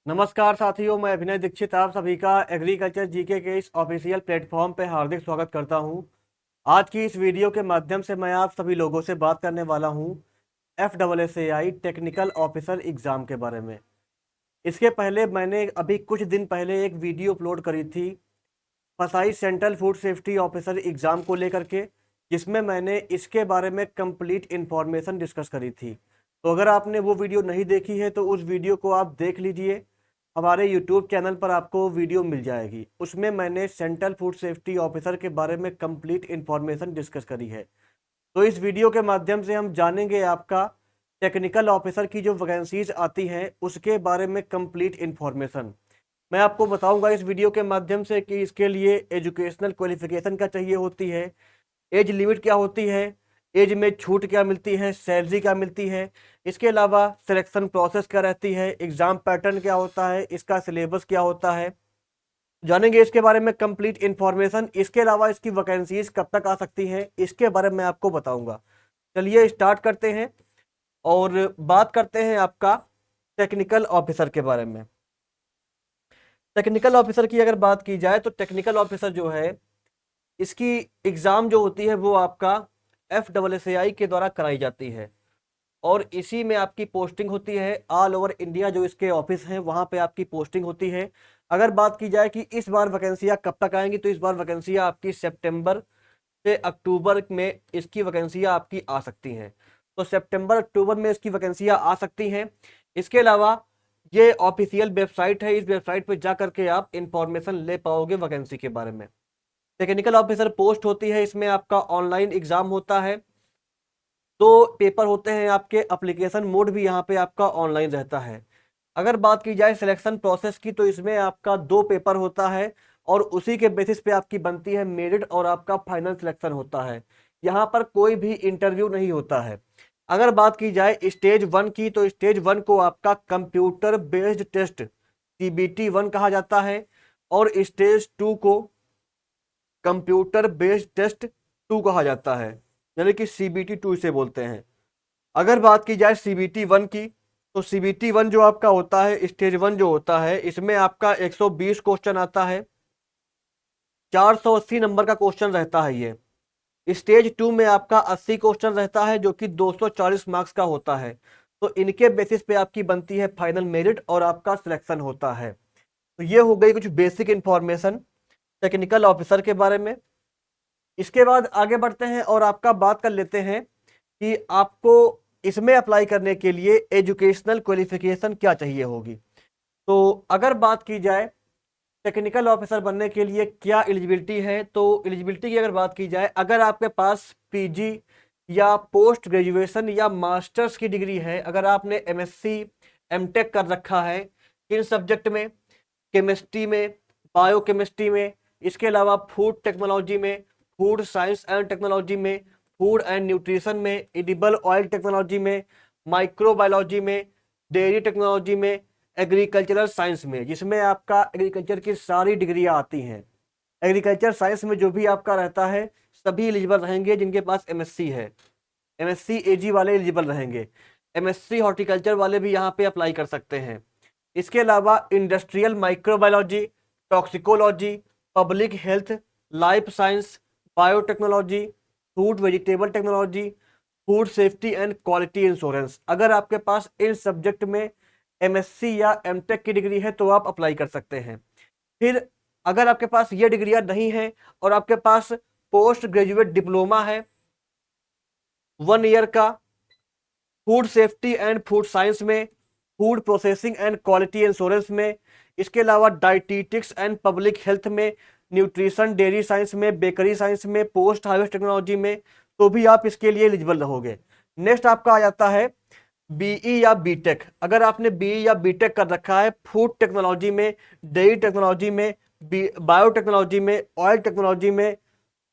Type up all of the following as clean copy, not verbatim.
नमस्कार साथियों, मैं अभिनय दीक्षित आप सभी का एग्रीकल्चर जीके के इस ऑफिशियल प्लेटफॉर्म पे हार्दिक स्वागत करता हूं। आज की इस वीडियो के माध्यम से मैं आप सभी लोगों से बात करने वाला हूं FSSAI टेक्निकल ऑफिसर एग्ज़ाम के बारे में। इसके पहले मैंने अभी कुछ दिन पहले एक वीडियो अपलोड करी थी फसाई central food safety officer exam को लेकर के, जिसमें मैंने इसके बारे में कंप्लीट इन्फॉर्मेशन डिस्कस करी थी। तो अगर आपने वो वीडियो नहीं देखी है तो उस वीडियो को आप देख लीजिए। हमारे यूट्यूब चैनल पर आपको वीडियो मिल जाएगी। उसमें मैंने सेंट्रल फूड सेफ्टी ऑफिसर के बारे में कंप्लीट इन्फॉर्मेशन डिस्कस करी है। तो इस वीडियो के माध्यम से हम जानेंगे आपका टेक्निकल ऑफिसर की जो वैकेंसीज आती हैं उसके बारे में कंप्लीट इन्फॉर्मेशन। मैं आपको बताऊंगा इस वीडियो के माध्यम से कि इसके लिए एजुकेशनल क्वालिफिकेशन क्या चाहिए होती है, एज लिमिट क्या होती है, एज में छूट क्या मिलती है, सैलरी क्या मिलती है, इसके अलावा सिलेक्शन प्रोसेस क्या रहती है, एग्जाम पैटर्न क्या होता है, इसका सिलेबस क्या होता है, जानेंगे इसके बारे में कंप्लीट इन्फॉर्मेशन। इसके अलावा इसकी वैकेंसीज कब तक आ सकती हैं इसके बारे में आपको बताऊंगा। चलिए स्टार्ट करते हैं और बात करते हैं आपका टेक्निकल ऑफिसर के बारे में। टेक्निकल ऑफिसर की अगर बात की जाए तो टेक्निकल ऑफिसर जो है इसकी एग्ज़ाम जो होती है वो आपका FSSAI के द्वारा कराई जाती है और इसी में आपकी पोस्टिंग होती है। ऑल ओवर इंडिया जो इसके ऑफिस हैं वहाँ पे आपकी पोस्टिंग होती है। अगर बात की जाए कि इस बार वैकेंसियाँ कब तक आएंगी तो इस बार वैकेंसियाँ आपकी सितंबर से अक्टूबर में इसकी वैकेंसियाँ आपकी आ सकती हैं। तो सितंबर अक्टूबर में इसकी वैकेंसियाँ आ सकती हैं। इसके अलावा ये ऑफिशियल वेबसाइट है, इस वेबसाइट पे जा करके आप इंफॉर्मेशन ले पाओगे वैकेंसी के बारे में। टेक्निकल ऑफिसर पोस्ट होती है, इसमें आपका ऑनलाइन एग्जाम होता है। तो पेपर होते हैं आपके, एप्लीकेशन मोड भी यहाँ पे आपका ऑनलाइन रहता है। अगर बात की जाए सिलेक्शन प्रोसेस की तो इसमें आपका 2 पेपर होता है और उसी के बेसिस पे आपकी बनती है मेरिट और आपका फाइनल सिलेक्शन होता है। यहाँ पर कोई भी इंटरव्यू नहीं होता है। अगर बात की जाए स्टेज 1 की तो स्टेज 1 को आपका कंप्यूटर बेस्ड टेस्ट CBT 1 कहा जाता है और स्टेज 2 को कंप्यूटर बेस्ड टेस्ट 2 कहा जाता है, यानी कि CBT 2 इसे बोलते हैं। अगर बात की जाए CBT 1 की तो CBT 1 जो आपका होता है स्टेज 1 जो होता है इसमें आपका 120 क्वेश्चन आता है, 480 नंबर का क्वेश्चन रहता है ये। स्टेज 2 में आपका 80 क्वेश्चन रहता है जो कि 240 मार्क्स का होता है। तो इनके बेसिस पे आपकी बनती है फाइनल मेरिट और आपका सिलेक्शन होता है। तो ये हो गई कुछ बेसिक इंफॉर्मेशन टेक्निकल ऑफिसर के बारे में। इसके बाद आगे बढ़ते हैं और आपका बात कर लेते हैं कि आपको इसमें अप्लाई करने के लिए एजुकेशनल क्वालिफिकेशन क्या चाहिए होगी। तो अगर बात की जाए टेक्निकल ऑफिसर बनने के लिए क्या एलिजिबिलिटी है तो एलिजिबिलिटी की अगर बात की जाए, अगर आपके पास PG या पोस्ट ग्रेजुएशन या मास्टर्स की डिग्री है, अगर आपने MSc MTech कर रखा है इन सब्जेक्ट में, केमिस्ट्री में, बायोकेमिस्ट्री में, इसके अलावा फूड टेक्नोलॉजी में, फूड साइंस एंड टेक्नोलॉजी में, फूड एंड न्यूट्रिशन में, एडिबल ऑयल टेक्नोलॉजी में, माइक्रोबायोलॉजी में, डेयरी टेक्नोलॉजी में, एग्रीकल्चरल साइंस में, जिसमें आपका एग्रीकल्चर की सारी डिग्रियां आती हैं। एग्रीकल्चर साइंस में जो भी आपका रहता है सभी एलिजिबल रहेंगे जिनके पास MSc है। MSc AG वाले एलिजिबल रहेंगे। MSc हॉर्टिकल्चर वाले भी यहाँ पे अप्लाई कर सकते हैं। इसके अलावा industrial microbiology, toxicology, public health, life science, biotechnology, food vegetable technology, food safety and quality insurance, अगर आपके पास इन सब्जेक्ट में MSc या MTech की डिग्री है तो आप अप्लाई कर सकते हैं। फिर अगर आपके पास ये डिग्रियां नहीं है और आपके पास पोस्ट ग्रेजुएट डिप्लोमा है 1 ईयर का food safety and food science में, food processing and quality insurance में, इसके अलावा डाइटिटिक्स एंड पब्लिक हेल्थ में, न्यूट्रिशन डेयरी साइंस में, बेकरी साइंस में, पोस्ट हार्वेस्ट टेक्नोलॉजी में, तो भी आप इसके लिए एलिजिबल रहोगे। नेक्स्ट आपका आ जाता है BE या B.Tech। अगर आपने BE या B.Tech कर रखा है फूड टेक्नोलॉजी में, डेयरी टेक्नोलॉजी में, बायोटेक्नोलॉजी में, ऑयल टेक्नोलॉजी में,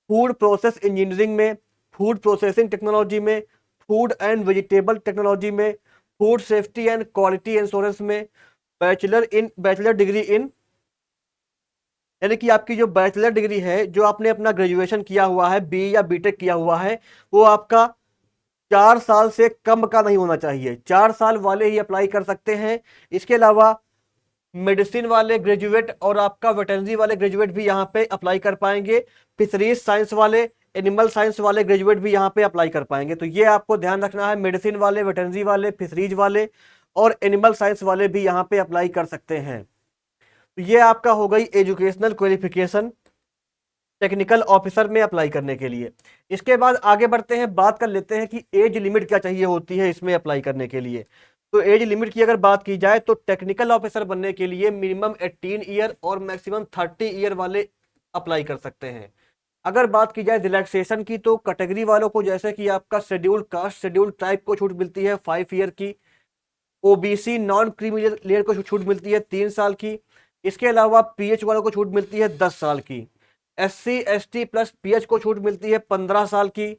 फूड प्रोसेस इंजीनियरिंग में, फूड प्रोसेसिंग टेक्नोलॉजी में, फूड एंड वेजिटेबल टेक्नोलॉजी में, food safety and quality insurance में, बैचलर डिग्री इन, यानी कि आपकी जो बैचलर डिग्री है जो आपने अपना ग्रेजुएशन किया हुआ है BE या B.Tech किया हुआ है वो आपका 4 साल से कम का नहीं होना चाहिए। 4 साल वाले ही अप्लाई कर सकते हैं। इसके अलावा मेडिसिन वाले ग्रेजुएट और आपका वेटरनरी वाले ग्रेजुएट भी यहाँ पे अप्लाई कर पाएंगे। फिशरीज साइंस वाले, एनिमल साइंस वाले ग्रेजुएट भी यहाँ पे अप्लाई कर पाएंगे। तो ये आपको ध्यान रखना है, मेडिसिन वाले, वेटरनरी वाले, फिशरीज वाले और एनिमल साइंस वाले भी यहाँ पे अप्लाई कर सकते हैं। तो ये आपका हो गई एजुकेशनल क्वालिफिकेशन टेक्निकल ऑफिसर में अप्लाई करने के लिए। इसके बाद आगे बढ़ते हैं, बात कर लेते हैं कि एज लिमिट क्या चाहिए होती है इसमें अप्लाई करने के लिए। तो एज लिमिट की अगर बात की जाए तो टेक्निकल ऑफिसर बनने के लिए मिनिमम 18 ईयर और मैक्सिमम 30 ईयर वाले अप्लाई कर सकते हैं। अगर बात की जाए रिलैक्सेशन की तो कैटेगरी वालों को जैसे कि आपका शेड्यूल्ड कास्ट, शेड्यूल्ड ट्राइब को छूट मिलती है 5 ईयर की। ओबीसी नॉन क्रीमी लेयर को छूट मिलती है 3 साल की। इसके अलावा पीएच वालों को छूट मिलती है 10 साल की। एससी एसटी प्लस पीएच को छूट मिलती है 15 साल की।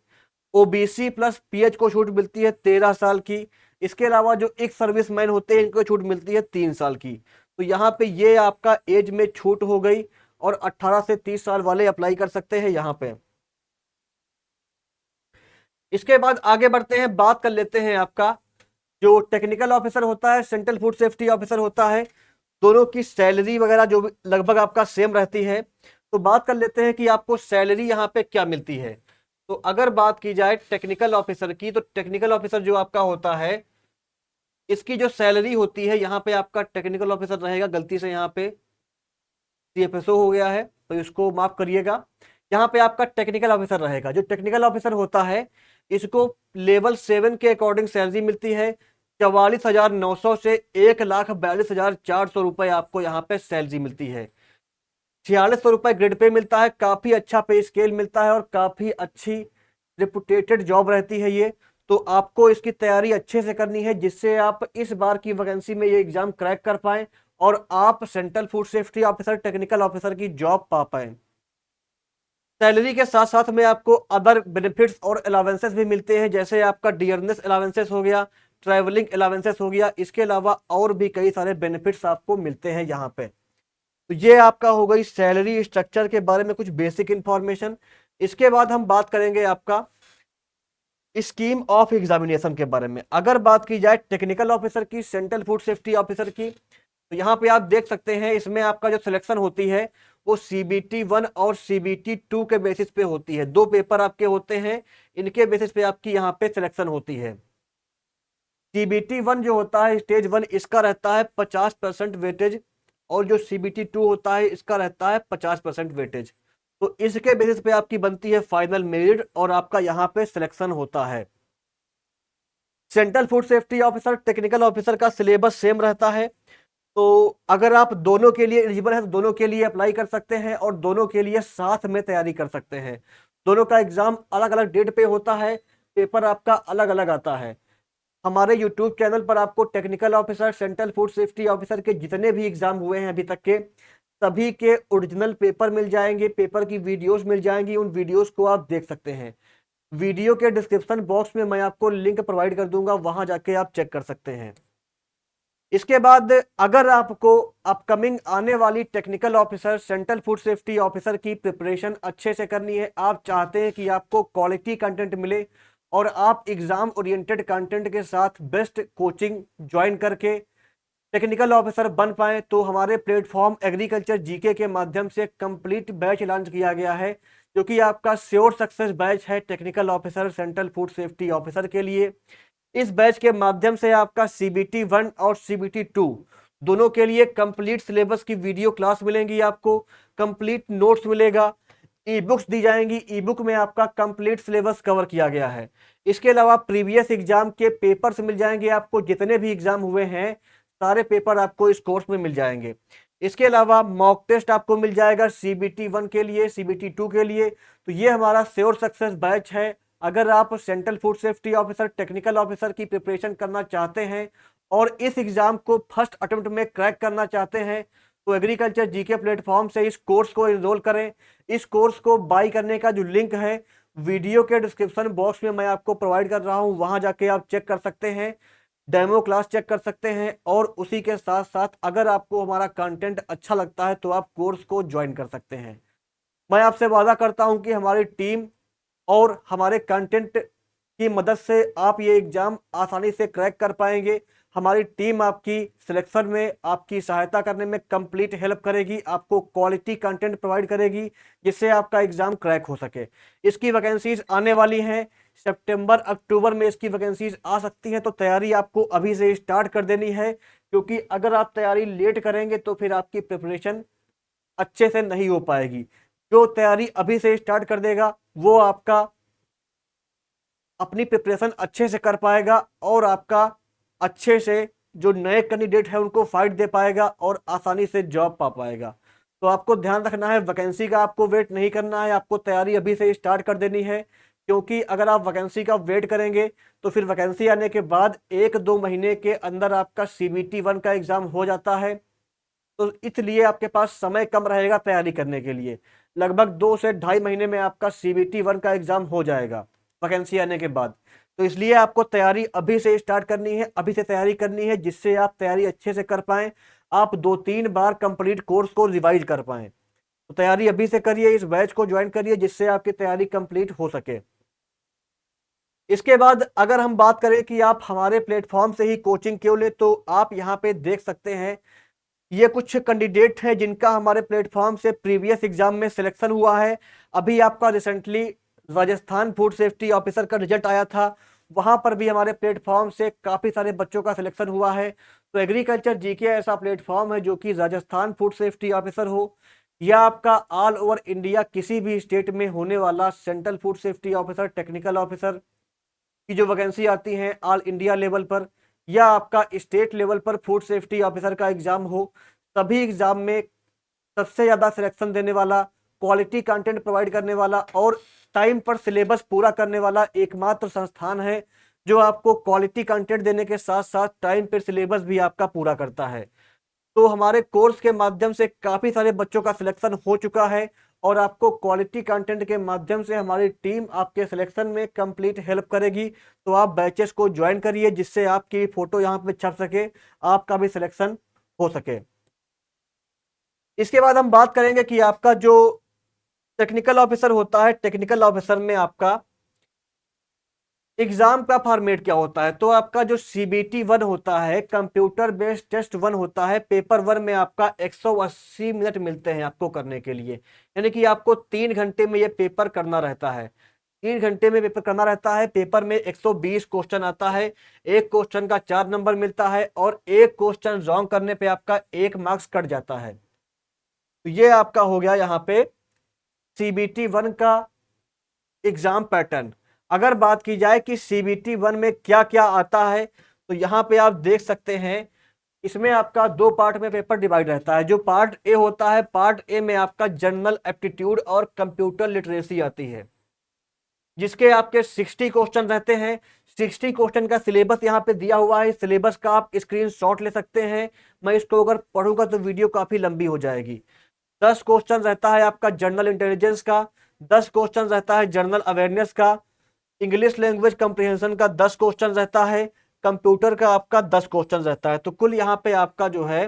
ओबीसी प्लस पीएच को छूट मिलती है 13 साल की। इसके अलावा जो एक सर्विसमैन होते हैं इनको छूट मिलती है 3 साल की। तो यहाँ पे ये आपका एज में छूट हो गई और 18 से 30 साल वाले अप्लाई कर सकते हैं यहाँ पे। इसके बाद आगे बढ़ते हैं, बात कर लेते हैं आपका जो टेक्निकल ऑफिसर होता है, सेंट्रल फूड सेफ्टी ऑफिसर होता है, दोनों की सैलरी वगैरह जो लगभग आपका सेम रहती है। तो बात कर लेते हैं कि आपको सैलरी यहाँ पे क्या मिलती है। तो अगर बात की जाए टेक्निकल ऑफिसर की तो टेक्निकल ऑफिसर जो आपका होता है इसकी जो सैलरी होती है, यहाँ पे आपका टेक्निकल ऑफिसर रहेगा, गलती से यहाँ पे सीएफएसओ हो गया है तो इसको माफ करिएगा। यहाँ पे आपका टेक्निकल ऑफिसर रहेगा। जो टेक्निकल ऑफिसर होता है इसको लेवल 7 के अकॉर्डिंग सैलरी मिलती है 44,900 से 1,42,400 रुपए आपको यहाँ पे सैलरी मिलती है। 4600 रुपए ग्रेड पे मिलता है, काफी अच्छा पे स्केल मिलता है और काफी अच्छी रिपुटेटेड जॉब रहती है ये। तो आपको इसकी तैयारी अच्छे से करनी है जिससे आप इस बार की वैकेंसी में ये एग्जाम क्रैक कर पाए और आप central food safety officer technical officer की जॉब पा पाए। सैलरी के साथ साथ में आपको अदर बेनिफिट्स और अलावेंसेस भी मिलते हैं, जैसे आपका डियरनेस अलावेंसेस हो गया, ट्रैवलिंग अलावेंसेस हो गया। इसके अलावा और भी कई सारे बेनिफिट्स आपको मिलते हैं यहाँ पे। तो ये आपका हो गई सैलरी स्ट्रक्चर के बारे में कुछ बेसिक इंफॉर्मेशन। इसके बाद हम बात करेंगे आपका स्कीम ऑफ एग्जामिनेशन के बारे में। अगर बात की जाए टेक्निकल ऑफिसर की, सेंट्रल फूड सेफ्टी ऑफिसर की, तो यहाँ पे आप देख सकते हैं इसमें आपका जो सिलेक्शन होती है वो CBT 1 और CBT 2 के बेसिस पे होती है। 2 पेपर आपके होते हैं, इनके बेसिस पे आपकी यहाँ पे सिलेक्शन होती है। CBT 1 जो होता है स्टेज 1, इसका रहता है 50% वेटेज और जो CBT 2 होता है इसका रहता है 50% वेटेज। तो इसके बेसिस पे आपकी बनती है फाइनल मेरिट और आपका यहाँ पे सिलेक्शन होता है। Central food safety officer technical officer का सिलेबस सेम रहता है। तो अगर आप दोनों के लिए एलिजिबल है तो दोनों के लिए अप्लाई कर सकते हैं और दोनों के लिए साथ में तैयारी कर सकते हैं। दोनों का एग्जाम अलग अलग डेट पे होता है, पेपर आपका अलग अलग आता है। हमारे यूट्यूब चैनल पर आपको technical officer, central food safety officer के जितने भी एग्जाम हुए हैं अभी तक के सभी के ओरिजिनल पेपर मिल जाएंगे, पेपर की वीडियोस मिल जाएंगी। उन वीडियोस को आप देख सकते हैं। वीडियो के डिस्क्रिप्शन बॉक्स में मैं आपको लिंक प्रोवाइड कर दूंगा, वहां जाके आप चेक कर सकते हैं। इसके बाद अगर आपको अपकमिंग आने वाली technical officer, central food safety officer की प्रिपरेशन अच्छे से करनी है, आप चाहते हैं कि आपको क्वालिटी कंटेंट मिले और आप एग्जाम ओरिएंटेड कंटेंट के साथ बेस्ट कोचिंग ज्वाइन करके टेक्निकल ऑफिसर बन पाए, तो हमारे प्लेटफॉर्म एग्रीकल्चर जीके के माध्यम से कंप्लीट बैच लॉन्च किया गया है जो कि आपका श्योर सक्सेस बैच है technical officer, central food safety officer के लिए। इस बैच के माध्यम से आपका CBT 1 और CBT 2 दोनों के लिए कंप्लीट सिलेबस की वीडियो क्लास मिलेंगी, आपको कंप्लीट नोट्स मिलेगा, ई बुक्स दी जाएंगी। ई बुक में आपका कंप्लीट सिलेबस कवर किया गया है। इसके अलावा प्रीवियस एग्जाम के पेपर्स मिल जाएंगे आपको, जितने भी एग्जाम हुए हैं सारे पेपर आपको इस कोर्स में मिल जाएंगे। इसके अलावा मॉक टेस्ट आपको मिल जाएगा CBT 1 के लिए, CBT 2 के लिए। तो ये हमारा श्योर सक्सेस बैच है। अगर आप central food safety officer, technical officer की प्रिपरेशन करना चाहते हैं और इस एग्जाम को फर्स्ट अटेम्प्ट में क्रैक करना चाहते हैं तो एग्रीकल्चर जीके प्लेटफॉर्म से इस कोर्स को एनरोल करें। इस कोर्स को बाय करने का जो लिंक है वीडियो के डिस्क्रिप्शन बॉक्स में मैं आपको प्रोवाइड कर रहा हूं, वहां जाके आप चेक कर सकते हैं, डेमो क्लास चेक कर सकते हैं और उसी के साथ साथ अगर आपको हमारा कंटेंट अच्छा लगता है तो आप कोर्स को ज्वाइन कर सकते हैं। मैं आपसे वादा करता हूं कि हमारी टीम और हमारे कंटेंट की मदद से आप ये एग्जाम आसानी से क्रैक कर पाएंगे। हमारी टीम आपकी सिलेक्शन में आपकी सहायता करने में कंप्लीट हेल्प करेगी, आपको क्वालिटी कंटेंट प्रोवाइड करेगी जिससे आपका एग्जाम क्रैक हो सके। इसकी वैकेंसीज आने वाली हैं, सितंबर अक्टूबर में इसकी वैकेंसीज आ सकती हैं, तो तैयारी आपको अभी से स्टार्ट कर देनी है, क्योंकि अगर आप तैयारी लेट करेंगे तो फिर आपकी प्रिपरेशन अच्छे से नहीं हो पाएगी। जो तैयारी अभी से स्टार्ट कर देगा वो आपका अपनी प्रिपरेशन अच्छे से कर पाएगा और आपका अच्छे से जो नए कैंडिडेट है उनको फाइट दे पाएगा और आसानी से जॉब पा पाएगा। तो आपको ध्यान रखना है, वैकेंसी का आपको वेट नहीं करना है, आपको तैयारी अभी से स्टार्ट कर देनी है, क्योंकि अगर आप वैकेंसी का वेट करेंगे तो फिर वैकेंसी आने के बाद 1-2 महीने के अंदर आपका CBT 1 का एग्जाम हो जाता है। तो इसलिए आपके पास समय कम रहेगा तैयारी करने के लिए। लगभग 2 से 2.5 महीने में आपका CBT 1 का एग्जाम हो जाएगा वैकेंसी आने के बाद। तो इसलिए आपको तैयारी अभी से स्टार्ट करनी है, अभी से तैयारी करनी है, जिससे आप तैयारी अच्छे से कर पाएं, आप 2-3 बार कंप्लीट कोर्स को रिवाइज कर पाएं। तो तैयारी अभी से करिए, इस बैच को ज्वाइन करिए जिससे आपकी तैयारी कंप्लीट हो सके। इसके बाद अगर हम बात करें कि आप हमारे प्लेटफॉर्म से ही कोचिंग क्यों ले, तो आप यहाँ पे देख सकते हैं ये कुछ कैंडिडेट हैं जिनका हमारे प्लेटफॉर्म से प्रीवियस एग्जाम में सिलेक्शन हुआ है। अभी आपका recently Rajasthan food safety officer का रिजल्ट आया था, वहां पर भी हमारे प्लेटफॉर्म से काफी सारे बच्चों का सिलेक्शन हुआ है। तो एग्रीकल्चर जीके ऐसा प्लेटफॉर्म है जो कि राजस्थान फूड सेफ्टी ऑफिसर हो या आपका ऑल ओवर इंडिया किसी भी स्टेट में होने वाला central food safety officer, technical officer की जो वैकेंसी आती है ऑल इंडिया लेवल पर, या आपका स्टेट लेवल पर फूड सेफ्टी ऑफिसर का एग्जाम हो, सभी एग्जाम में सबसे ज्यादा सिलेक्शन देने वाला, क्वालिटी कंटेंट प्रोवाइड करने वाला और टाइम पर सिलेबस पूरा करने वाला एकमात्र संस्थान है जो आपको क्वालिटी कंटेंट देने के साथ साथ टाइम पर सिलेबस भी आपका पूरा करता है। तो हमारे कोर्स के माध्यम से काफी सारे बच्चों का सिलेक्शन हो चुका है और आपको क्वालिटी कंटेंट के माध्यम से हमारी टीम आपके सिलेक्शन में कंप्लीट हेल्प करेगी। तो आप बैचेस को ज्वाइन करिए जिससे आपकी फोटो यहाँ पे छप सके, आपका भी सिलेक्शन हो सके। इसके बाद हम बात करेंगे कि आपका जो टेक्निकल ऑफिसर होता है, टेक्निकल ऑफिसर में आपका एग्जाम का फॉर्मेट क्या होता है। तो आपका जो CBT 1 होता है, कंप्यूटर बेस्ड टेस्ट 1 होता है, पेपर 1 में आपका 180 मिनट मिलते हैं आपको करने के लिए, यानी कि आपको 3 घंटे में ये पेपर करना रहता है। 3 घंटे में पेपर करना रहता है। पेपर में 120 क्वेश्चन आता है, एक क्वेश्चन का 4 नंबर मिलता है और एक क्वेश्चन रॉन्ग करने पे आपका 1 मार्क्स कट जाता है। तो ये आपका हो गया यहाँ पे CBT 1 का एग्जाम पैटर्न। अगर बात की जाए कि CBT 1 में क्या क्या आता है, तो यहाँ पे आप देख सकते हैं इसमें आपका 2 पार्ट में पेपर डिवाइड रहता है। जो पार्ट ए होता है, पार्ट ए में आपका जनरल एप्टीट्यूड और कंप्यूटर लिटरेसी आती है, जिसके आपके 60 क्वेश्चन रहते हैं। 60 क्वेश्चन का सिलेबस यहाँ पे दिया हुआ है, सिलेबस का आप स्क्रीनशॉट ले सकते हैं। मैं इसको अगर पढ़ूंगा तो वीडियो काफी लंबी हो जाएगी। 10 क्वेश्चन रहता है आपका जनरल इंटेलिजेंस का, 10 क्वेश्चन रहता है जनरल अवेयरनेस का, इंग्लिश लैंग्वेज कंप्रिहेंशन का 10 क्वेश्चन रहता है, कंप्यूटर का आपका 10 क्वेश्चन रहता है। तो कुल यहाँ पे आपका जो है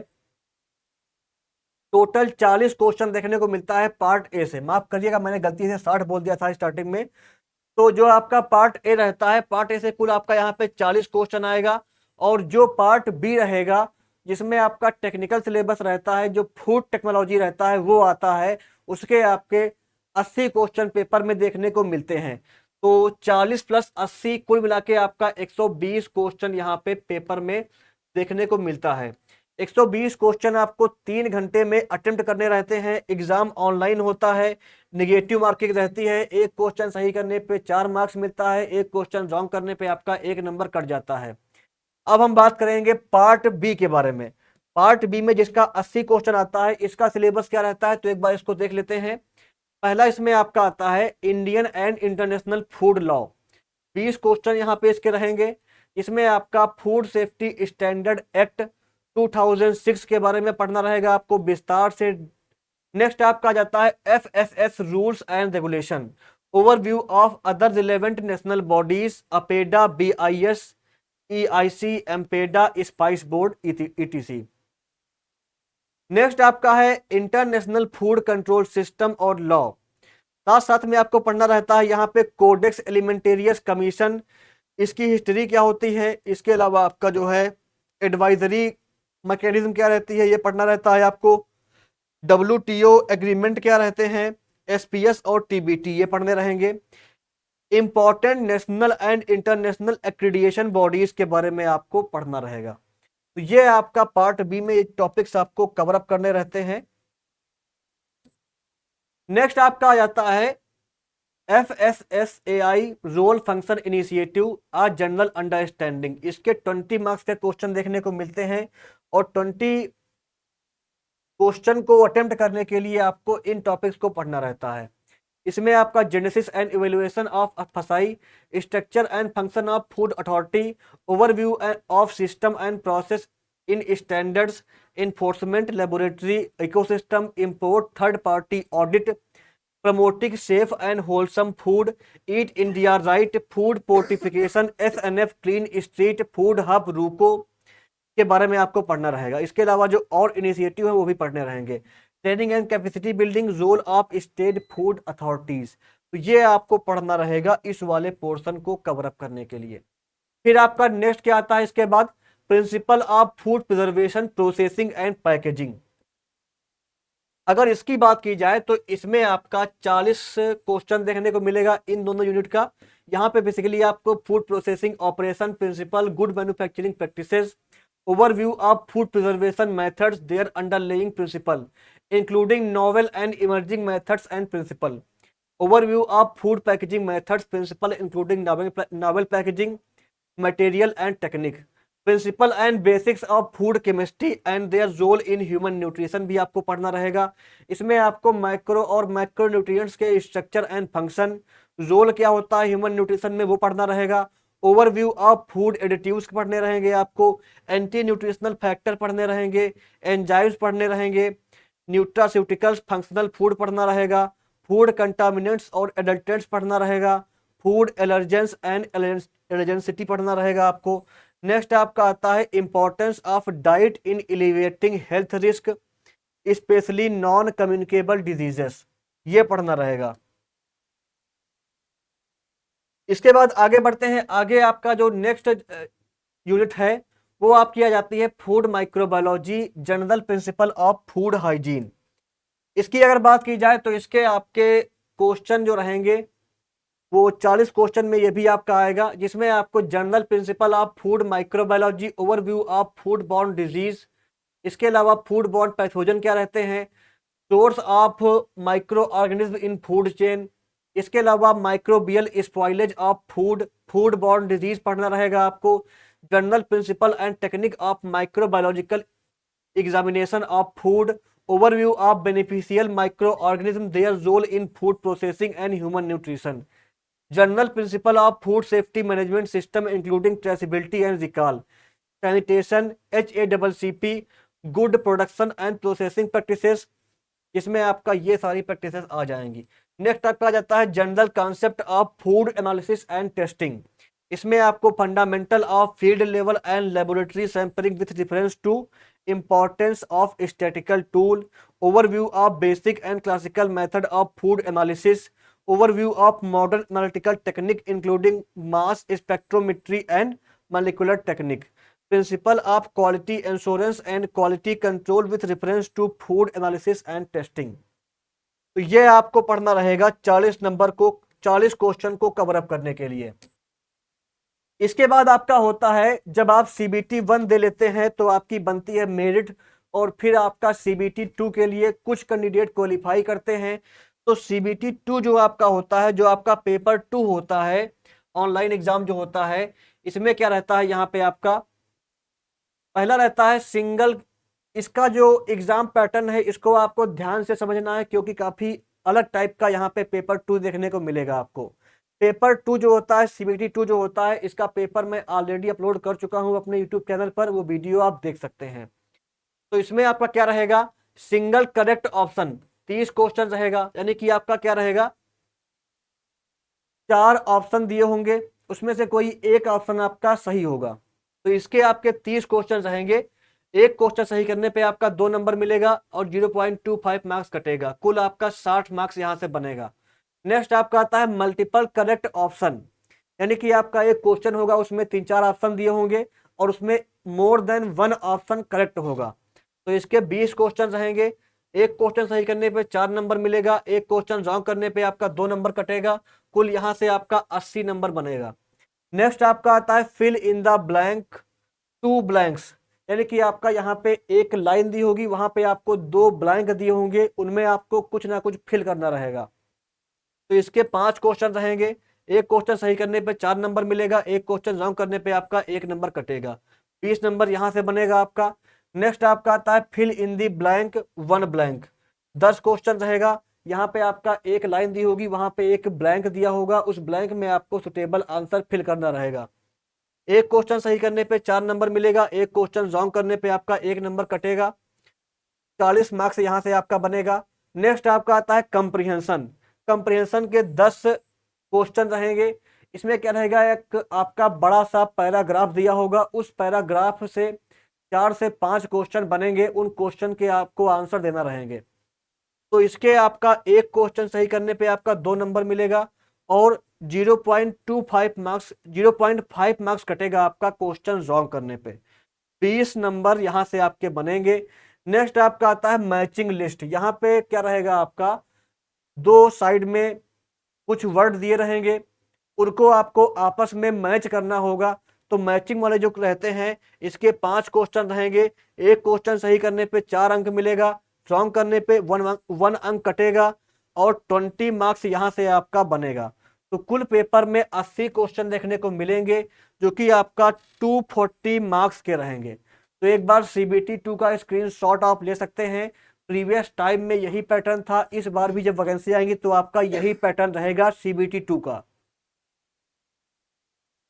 टोटल 40 क्वेश्चन देखने को मिलता है पार्ट ए से। माफ करिएगा, मैंने गलती से 60 बोल दिया था स्टार्टिंग में। तो जो आपका पार्ट ए रहता है, पार्ट ए से कुल आपका यहाँ पे 40 क्वेश्चन आएगा। और जो पार्ट बी रहेगा जिसमें आपका टेक्निकल सिलेबस रहता है, जो फूड टेक्नोलॉजी रहता है वो आता है, उसके आपके 80 क्वेश्चन पेपर में देखने को मिलते हैं। तो 40 + 80 कुल मिला के आपका 120 क्वेश्चन यहाँ पे पेपर में देखने को मिलता है। 120 क्वेश्चन आपको 3 घंटे में अटेम्प्ट करने रहते हैं। एग्जाम ऑनलाइन होता है, निगेटिव मार्किंग रहती है, एक क्वेश्चन सही करने पे 4 मार्क्स मिलता है, एक क्वेश्चन रॉन्ग करने पे आपका 1 नंबर कट जाता है। अब हम बात करेंगे पार्ट बी के बारे में। पार्ट बी में जिसका 80 क्वेश्चन आता है, इसका सिलेबस क्या रहता है तो एक बार इसको देख लेते हैं। पहला इसमें आपका आता है Indian and international food law. 20 question यहाँ पे इसके रहेंगे। इसमें आपका फूड सेफ्टी स्टैंडर्ड एक्ट 2006 के बारे में पढ़ना रहेगा आपको विस्तार से। नेक्स्ट आपका आ जाता है FSS rules and regulation, overview of other relevant national bodies, APEDA, BIS, EIC, MPEDA, spice board, ETC। Next आपका है इंटरनेशनल फूड कंट्रोल सिस्टम और लॉ। साथ साथ में आपको पढ़ना रहता है यहाँ पे कोडेक्स एलिमेंटेरियस कमीशन, इसकी हिस्ट्री क्या होती है। इसके अलावा आपका जो है एडवाइजरी मैकेनिज्म क्या रहती है, ये पढ़ना रहता है आपको। WTO एग्रीमेंट क्या रहते हैं, SPS और TBT ये पढ़ने रहेंगे। Important national and international accreditation bodies के बारे में आपको पढ़ना रहेगा। तो ये आपका पार्ट बी में ये टॉपिक्स आपको कवर अप करने रहते हैं। नेक्स्ट आपका आ जाता है FSSAI रोल फंक्शन इनिशिएटिव आ जनरल अंडरस्टैंडिंग। इसके 20 मार्क्स के क्वेश्चन देखने को मिलते हैं और 20 क्वेश्चन को अटेम्प्ट करने के लिए आपको इन टॉपिक्स को पढ़ना रहता है। इसमें आपका genesis and evaluation of FSSAI, structure and function of food authority, overview of system and process in standards, enforcement, laboratory, ecosystem, import, third party audit, promoting safe and wholesome food, eat India right, food fortification, SNF clean street, food hub RUCO के बारे में आपको पढ़ना रहेगा। इसके अलावा जो और इनिशिएटिव है वो भी पढ़ने रहेंगे। Training and capacity building, role of state food authorities, तो ये आपको पढ़ना रहेगा इस वाले पोर्शन को कवर अप करने के लिए। फिर आपका नेक्स्ट क्या आता है इसके बाद, principal of food preservation, processing and packaging. अगर इसकी बात की जाए तो इसमें आपका 40 क्वेश्चन देखने को मिलेगा इन दोनों यूनिट का। यहाँ पे बेसिकली आपको food processing operation principle, good manufacturing practices, overview of food preservation methods, their underlying principle, including novel and emerging methods and principle, overview of food packaging methods, principle including novel packaging material and technique, principle and basics of food chemistry and their role in human nutrition भी आपको पढ़ना रहेगा। इसमें आपको micro और macro nutrients के structure and function, role क्या होता है ह्यूमन न्यूट्रिशन में वो पढ़ना रहेगा। ओवरव्यू ऑफ फूड एडिटिव्स पढ़ने रहेंगे आपको, एंटी न्यूट्रिशनल फैक्टर पढ़ने रहेंगे, एंजाइम्स पढ़ने रहेंगे, न्यूट्रास्यूटिकल्स, फंक्शनल फूड पढ़ना रहेगा, फूड कंटामिनेंट्स और एडल्टेंट्स पढ़ना रहेगा, फूड एलर्जेंस एंड एलर्जेंसिटी पढ़ना रहेगा आपको। नेक्स्ट आपका आता है importance of diet in elevating health risk, specially non communicable diseases, ये पढ़ना रहेगा। इसके बाद आगे बढ़ते हैं। आगे आपका जो नेक्स्ट यूनिट है वो आपकी आ जाती है food microbiology, general principle of food hygiene. इसकी अगर बात की जाए तो इसके आपके क्वेश्चन जो रहेंगे वो 40 क्वेश्चन में ये भी आपका आएगा, जिसमें आपको general principle of food microbiology, overview of food borne disease, इसके अलावा फूड बॉर्न पैथोजन क्या रहते हैं, source of microorganism in food chain, इसके अलावा microbial spoilage of food, food borne disease पढ़ना रहेगा आपको। General principle and technique of microbiological examination of food, overview of beneficial microorganism, their role in food processing and human nutrition, general principle of food safety management system including traceability and recall, sanitation, HACCP, good production and processing practices, इसमें आपका ये सारी practices आ जाएंगी। Next आपका आ जाता है general concept of food analysis and testing. इसमें आपको fundamental of field level and laboratory sampling with reference to importance of statical tool, overview of basic and classical method of food analysis, overview of modern analytical technique including mass spectrometry and molecular technique, principle of quality insurance and quality control with reference to food analysis and testing. तो ये आपको पढ़ना रहेगा 40 number को, 40 question को cover up करने के लिए। इसके बाद आपका होता है जब आप CBT 1 दे लेते हैं तो आपकी बनती है मेरिट, और फिर आपका CBT 2 के लिए कुछ कैंडिडेट क्वालिफाई करते हैं। तो CBT 2 जो आपका होता है, जो आपका पेपर 2 होता है, ऑनलाइन एग्जाम जो होता है, इसमें क्या रहता है, यहाँ पे आपका पहला रहता है सिंगल। इसका जो एग्जाम पैटर्न है इसको आपको ध्यान से समझना है, क्योंकि काफी अलग टाइप का यहाँ पे पेपर 2 देखने को मिलेगा आपको। पेपर 2 जो होता है, CBT 2 जो होता है, इसका पेपर मैं ऑलरेडी अपलोड कर चुका हूँ अपने यूट्यूब चैनल पर, वो वीडियो आप देख सकते हैं। तो इसमें आपका क्या रहेगा, सिंगल करेक्ट ऑप्शन, 30 क्वेश्चन रहेगा, यानी कि आपका क्या रहेगा, 4 ऑप्शन दिए होंगे, उसमें से कोई एक ऑप्शन आपका सही होगा। तो इसके आपके 30 क्वेश्चन रहेंगे, एक क्वेश्चन सही करने पे आपका 2 नंबर मिलेगा और 0.25 मार्क्स कटेगा, कुल आपका 60 मार्क्स यहां से बनेगा। नेक्स्ट आपका आता है मल्टीपल करेक्ट ऑप्शन, यानी कि आपका एक क्वेश्चन होगा उसमें 3-4 ऑप्शन दिए होंगे और उसमें more than one option correct होगा। तो इसके 20 क्वेश्चन रहेंगे। एक क्वेश्चन सही करने पे 4 नंबर मिलेगा, एक क्वेश्चन रॉन्ग करने पे आपका 2 नंबर कटेगा, कुल यहां से आपका 80 नंबर बनेगा। नेक्स्ट आपका आता है fill in the blank two blanks, यानी कि आपका यहाँ पे एक लाइन दी होगी, वहां पे आपको 2 ब्लैंक दिए होंगे, उनमें आपको कुछ ना कुछ फिल करना रहेगा। तो इसके 5 क्वेश्चन रहेंगे। एक क्वेश्चन सही करने पे 4 नंबर मिलेगा, एक क्वेश्चन रॉन्ग करने पे आपका 1 नंबर कटेगा, 20 नंबर यहां से बनेगा आपका। नेक्स्ट आपका आता है fill in the blank one blank, 10 question रहेगा। यहाँ पे आपका एक लाइन दी होगी, वहां पे एक ब्लैंक दिया होगा, उस ब्लैंक में आपको सुटेबल आंसर फिल करना रहेगा। एक क्वेश्चन सही करने पे 4 नंबर मिलेगा, एक क्वेश्चन रॉन्ग करने पे आपका 1 नंबर कटेगा, 40 मार्क्स यहां से आपका बनेगा। नेक्स्ट आपका आता है कंप्रीहेंशन, कंप्रीहेंशन के 10 क्वेश्चन रहेंगे। इसमें क्या रहेगा, एक आपका बड़ा सा पैराग्राफ दिया होगा, उस पैराग्राफ से 4 से 5 क्वेश्चन बनेंगे, उन क्वेश्चन के आपको आंसर देना रहेंगे। तो इसके आपका एक क्वेश्चन सही करने पे आपका 2 नंबर मिलेगा और 0.25 मार्क्स 0.5 मार्क्स कटेगा आपका क्वेश्चन रॉन्ग करने पे, 20 नंबर यहां से आपके बनेंगे। नेक्स्ट आपका आता है मैचिंग लिस्ट, यहां पे क्या रहेगा आपका, दो साइड में कुछ वर्ड दिए रहेंगे, उनको आपको आपस में मैच करना होगा। तो मैचिंग वाले जो रहते हैं, इसके 5 क्वेश्चन रहेंगे। एक क्वेश्चन सही करने पे 4 अंक मिलेगा, रॉन्ग करने पे 1 अंक कटेगा और 20 मार्क्स यहां से आपका बनेगा। तो कुल पेपर में 80 क्वेश्चन देखने को मिलेंगे, जो कि आपका 240 मार्क्स के रहेंगे। तो एक बार CBT 2 का स्क्रीनशॉट आप ले सकते हैं। प्रीवियस टाइम में यही पैटर्न था, इस बार भी जब वैकेंसी आएंगी तो आपका यही पैटर्न रहेगा CBT 2 का।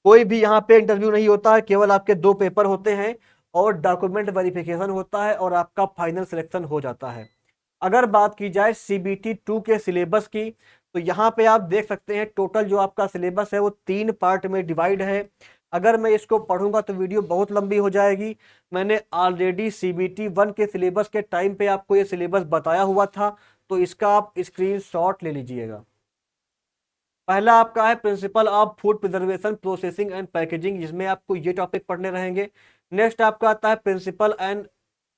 कोई भी यहाँ पे इंटरव्यू नहीं होता है, केवल आपके 2 पेपर होते हैं और डॉक्यूमेंट वेरिफिकेशन होता है और आपका फाइनल सिलेक्शन हो जाता है। अगर बात की जाए CBT 2 के सिलेबस की, तो यहाँ पे आप देख सकते हैं टोटल जो आपका सिलेबस है वो 3 पार्ट में डिवाइड है। अगर मैं इसको पढ़ूंगा तो वीडियो बहुत लंबी हो जाएगी। मैंने ऑलरेडी CBT 1 के सिलेबस के टाइम पे आपको ये सिलेबस बताया हुआ था, तो इसका आप स्क्रीनशॉट ले लीजिएगा। पहला आपका है principal of food preservation processing and packaging, जिसमें आपको ये टॉपिक पढ़ने रहेंगे। नेक्स्ट आपका आता है principle and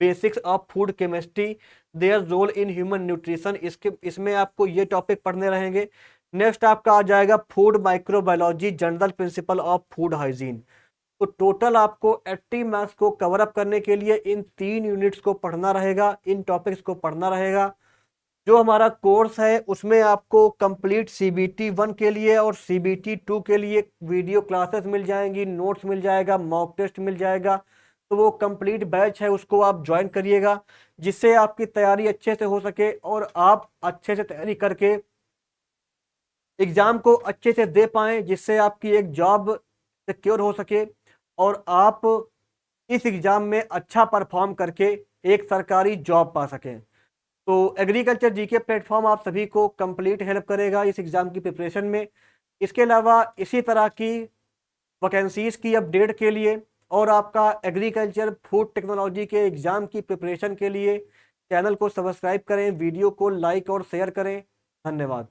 basics of food chemistry, their role in human nutrition, इसमें आपको ये टॉपिक पढ़ने रहेंगे। नेक्स्ट आपका आ जाएगा food microbiology, general principle of food hygiene. तो टोटल आपको 80 मार्क्स को कवर अप करने के लिए इन 3 यूनिट्स को पढ़ना रहेगा, इन टॉपिक्स को पढ़ना रहेगा। जो हमारा कोर्स है उसमें आपको कंप्लीट CBT 1 के लिए और CBT 2 के लिए वीडियो क्लासेस मिल जाएंगी, नोट्स मिल जाएगा, मॉक टेस्ट मिल जाएगा। तो वो कंप्लीट बैच है, उसको आप ज्वाइन करिएगा, जिससे आपकी तैयारी अच्छे से हो सके और आप अच्छे से तैयारी करके एग्जाम को अच्छे से दे पाएं, जिससे आपकी एक जॉब सिक्योर हो सके और आप इस एग्जाम में अच्छा परफॉर्म करके एक सरकारी जॉब पा सकें। तो एग्रीकल्चर जीके प्लेटफॉर्म आप सभी को कंप्लीट हेल्प करेगा इस एग्जाम की प्रिपरेशन में। इसके अलावा इसी तरह की वैकेंसीज की अपडेट के लिए और आपका एग्रीकल्चर फूड टेक्नोलॉजी के एग्जाम की प्रिपरेशन के लिए चैनल को सब्सक्राइब करें, वीडियो को लाइक और शेयर करें। धन्यवाद।